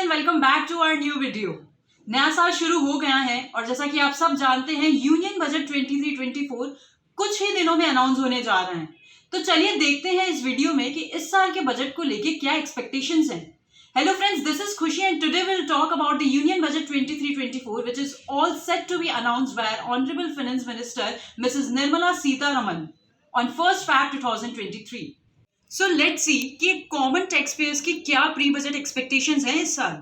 And welcome back to our new video. नया साल शुरू हो गया है और जैसा कि आप सब जानते हैं यूनियन बजट 23-24 कुछ ही दिनों में अनाउंस होने जा रहे हैं। तो चलिए देखते हैं इस वीडियो में कि इस साल के बजट को लेके क्या एक्सपेक्टेशंस हैं। हेलो फ्रेंड्स, दिस इज खुशी and today will talk about the union budget 23-24 which is all set to be announced by our Honorable Finance Minister Mrs. Nirmala Sitharaman on 1st Feb 2023. So let's see कि common tax payers की क्या pre budget expectations हैं इस साल।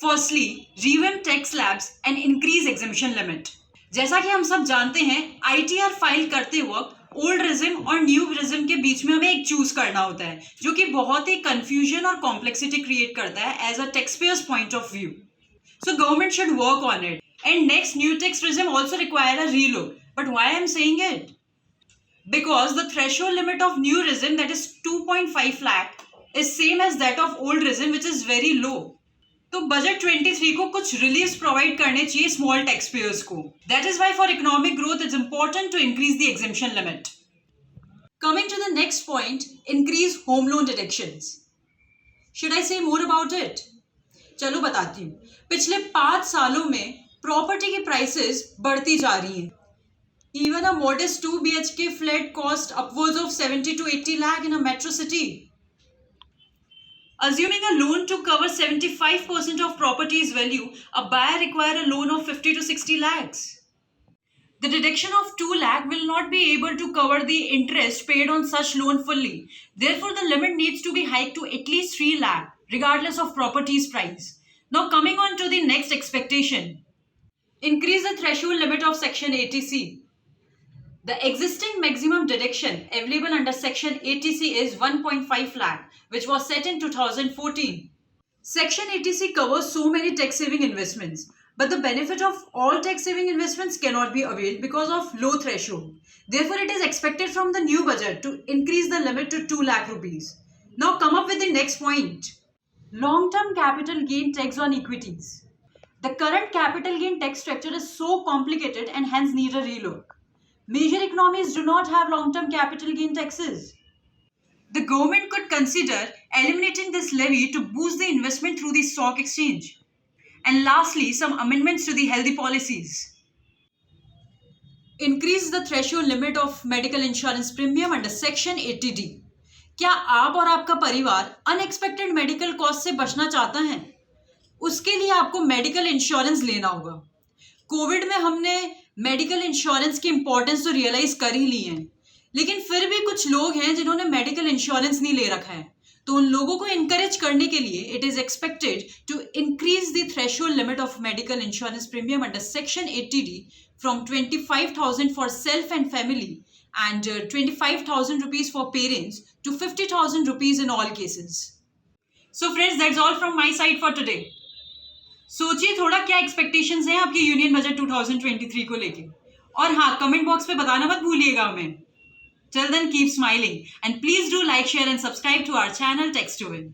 Firstly, revamp tax slabs and increase exemption limit. जैसा कि हम सब जानते हैं, आईटीआर फाइल करते वक्त ओल्ड रिज्म और न्यू रिज्म के बीच में हमें एक चूज करना होता है, जो कि बहुत ही कंफ्यूजन और कॉम्प्लेक्सिटी क्रिएट करता है as a taxpayer's point of view. So government should work on it and next new tax regime also require a relook. But why I am saying it? Because the threshold limit of new regime, that is 2.5 lakh, is same as that of old regime, which is very low. तो budget 23 को कुछ relief provide करने चाहिए small taxpayers को। That is why for economic growth it's important to increase the exemption limit. Coming to the next point, increase home loan deductions. Should I say more about it? चलो बताती हूँ। पिछले 5 सालों में property की prices बढ़ती जा रही हैं। Even a modest 2 BHK flat cost upwards of 70 to 80 lakh in a metro city. Assuming a loan to cover 75% of property's value, a buyer require a loan of 50 to 60 lakhs. The deduction of 2 lakh will not be able to cover the interest paid on such loan fully. Therefore, the limit needs to be hiked to at least 3 lakh, regardless of property's price. Now, coming on to the next expectation. Increase the threshold limit of Section 80C. The existing maximum deduction available under Section 80C is 1.5 lakh, which was set in 2014. Section 80C covers so many tax-saving investments, but the benefit of all tax-saving investments cannot be availed because of low threshold. Therefore, it is expected from the new budget to increase the limit to 2 lakh rupees. Now, come up with the next point. Long-term capital gain tax on equities. The current capital gain tax structure is so complicated and hence need a relook. Major economies do not have long-term capital gain taxes. The government could consider eliminating this levy to boost the investment through the stock exchange. And lastly, some amendments to the healthy policies. Increase the threshold limit of medical insurance premium under Section 80D. क्या आप और आपका परिवार unexpected medical cost से बचना चाहता है? उसके लिए आपको मेडिकल इंश्योरेंस लेना होगा। कोविड में हमने मेडिकल इंश्योरेंस की इंपॉर्टेंस तो रियलाइज कर ही ली है, लेकिन फिर भी कुछ लोग हैं जिन्होंने मेडिकल इंश्योरेंस नहीं ले रखा है। तो उन लोगों को इनकरेज करने के लिए it is expected to increase the threshold limit of medical insurance premium under section 80D from 25,000 for self and family and 25,000 rupees for parents to 50,000 rupees in all cases. So friends, that's all from my side for today. सोचिए थोड़ा क्या expectations हैं आपके union budget 2023 को लेके, और हाँ, comment box पे बताना मत भूलिएगा हमें। Till then, keep smiling and please do like, share and subscribe to our channel Text to Win.